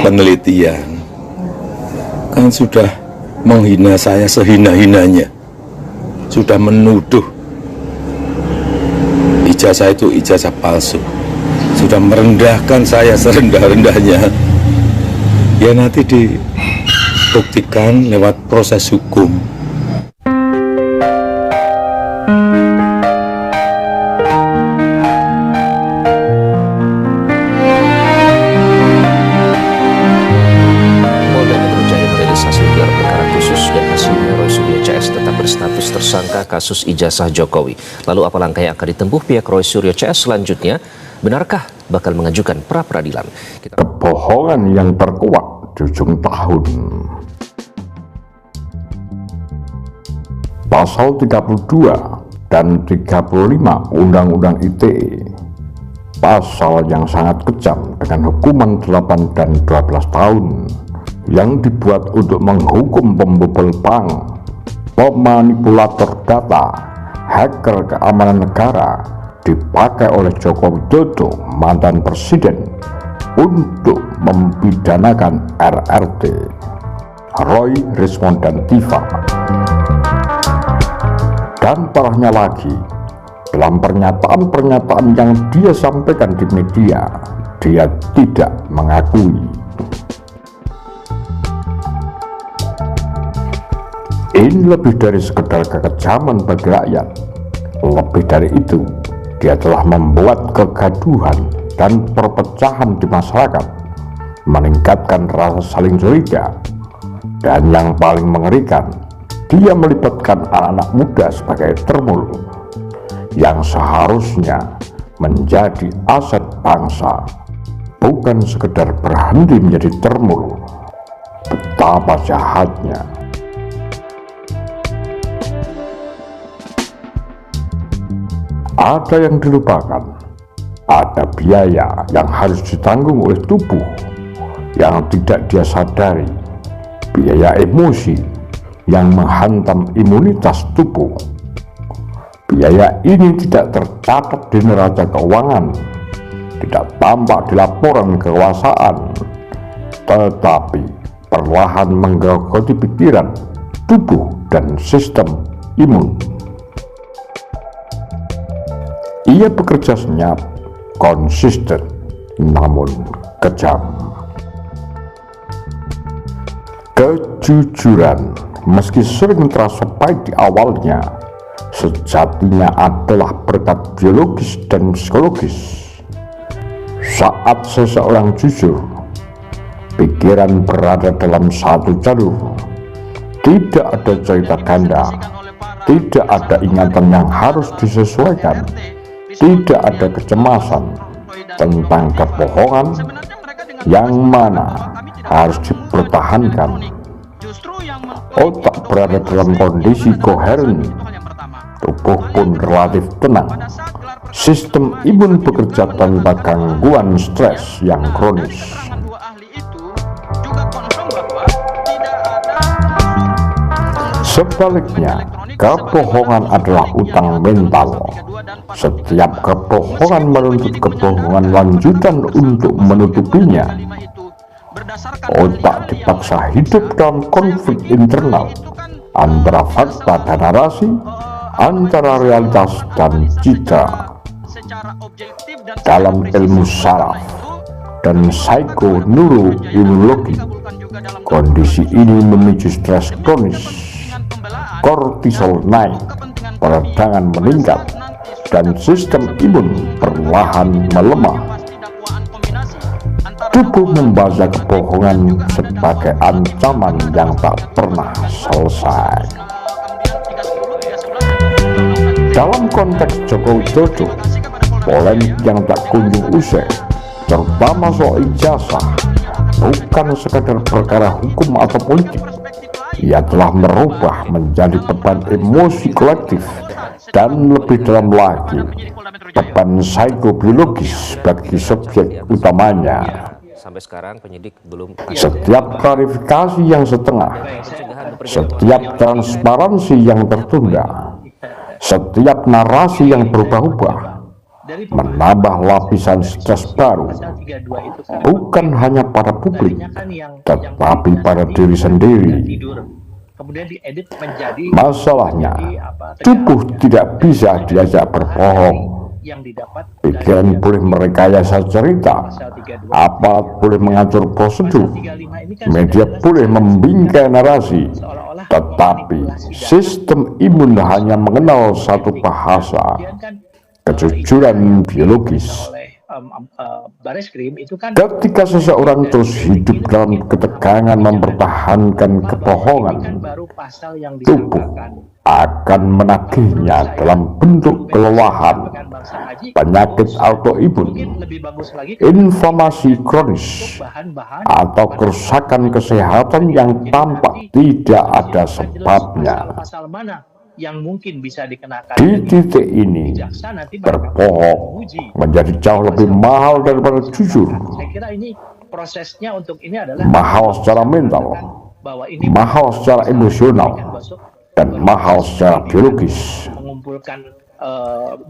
penelitian kan sudah menghina saya sehina-hinanya, sudah menuduh ijazah itu ijazah palsu, sudah merendahkan saya serendah-rendahnya. Ya nanti dibuktikan lewat proses hukum. Berstatus tersangka kasus ijazah Jokowi. Lalu apa langkah yang akan ditempuh pihak Roy Suryo CS selanjutnya? Benarkah bakal mengajukan pra peradilan? Kebohongan yang terkuak di ujung tahun. Pasal 32 dan 35 Undang-Undang ITE, pasal yang sangat kejam dengan hukuman 8 dan 12 tahun, yang dibuat untuk menghukum pembobol bank, pemanipulator data, hacker keamanan negara, dipakai oleh Joko Widodo, mantan presiden, untuk mempidanakan RRT, Roy, Rismond, dan Tifa. Dan parahnya lagi, dalam pernyataan-pernyataan yang dia sampaikan di media, dia tidak mengakui. Ini lebih dari sekedar kekejaman bagi rakyat. Lebih dari itu, dia telah membuat kegaduhan dan perpecahan di masyarakat, meningkatkan rasa saling curiga, dan yang paling mengerikan, dia melibatkan anak-anak muda sebagai termulu yang seharusnya menjadi aset bangsa, bukan sekedar berhenti menjadi termulu. Betapa jahatnya. Ada yang dilupakan, ada biaya yang harus ditanggung oleh tubuh yang tidak dia sadari, biaya emosi yang menghantam imunitas tubuh. Biaya ini tidak tercatat di neraca keuangan, tidak tampak di laporan kekuasaan, tetapi perlahan menggerogoti pikiran, tubuh, dan sistem imun. Ia bekerja senyap, konsisten, namun kejam. Kejujuran, meski sering terasa pahit di awalnya, sejatinya adalah berkat biologis dan psikologis. Saat seseorang jujur, pikiran berada dalam satu jalur, tidak ada cerita ganda, tidak ada ingatan yang harus disesuaikan, tidak ada kecemasan tentang kebohongan yang mana harus dipertahankan. Otak berada dalam kondisi koheren, tubuh pun relatif tenang. Sistem imun bekerja tanpa gangguan stres yang kronis. Sebaliknya, kebohongan adalah utang mental. Setiap kebohongan menuntut kebohongan lanjutan untuk menutupinya. Otak dipaksa hidup dalam konflik internal antara fakta dan narasi, antara realitas dan citra. Dalam ilmu saraf dan psikoneuroimunologi, kondisi ini memicu stres kronis, kortisol naik, peradangan meningkat, dan sistem imun perlahan melemah. Tubuh membaca kebohongan sebagai ancaman yang tak pernah selesai. Dalam konteks Joko Widodo, polemik yang tak kunjung usai, terutama soal ijazah, bukan sekadar perkara hukum atau politik. Ia telah merubah menjadi beban emosi kolektif, dan lebih dalam lagi, beban psikobiologis bagi subjek utamanya. Sampai sekarang penyidik belum. Setiap klarifikasi yang setengah, setiap transparansi yang tertunda, setiap narasi yang berubah-ubah, menambah lapisan stres baru, bukan hanya pada publik, tetapi pada diri sendiri. Masalahnya, tubuh tidak bisa diajak berbohong. Pikiran boleh merekayasa cerita, aparat boleh mengatur prosedur, media boleh membingkai narasi, tetapi sistem imun hanya mengenal satu bahasa, kejujuran biologis. Ketika seseorang terus hidup dalam ketegangan mempertahankan kebohongan, tubuh akan menagihnya dalam bentuk kelelahan, penyakit autoimun, inflamasi kronis, atau kerusakan kesehatan yang tampak tidak ada sebabnya. Yang mungkin bisa dikenakan. Di titik ini, berbohong menjadi jauh lebih mahal daripada jujur. Saya kira ini prosesnya untuk ini adalah mahal secara mental, bahwa ini mahal secara emosional, dan mahal secara biologis. mengumpulkan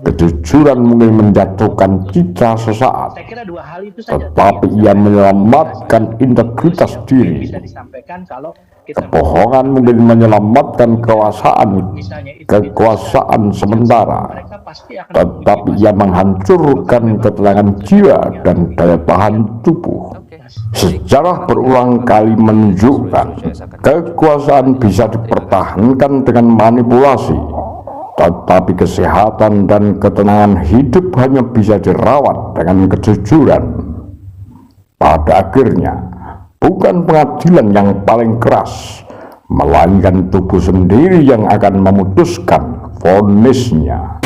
Kejujuran mungkin menjatuhkan citra sesaat, saya kira dua hal itu saja. tetapi ia menyelamatkan integritas diri. Bisa disampaikan kalau kita Kebohongan mungkin menyelamatkan kekuasaan sementara, mereka pasti akan tetapi ia menghancurkan ketenangan jiwa dan daya tahan tubuh. Sejarah berulang kali menunjukkan kekuasaan bisa dipertahankan dengan manipulasi, tetapi kesehatan dan ketenangan hidup hanya bisa dirawat dengan kejujuran. Pada akhirnya, bukan pengadilan yang paling keras, melainkan tubuh sendiri yang akan memutuskan vonisnya.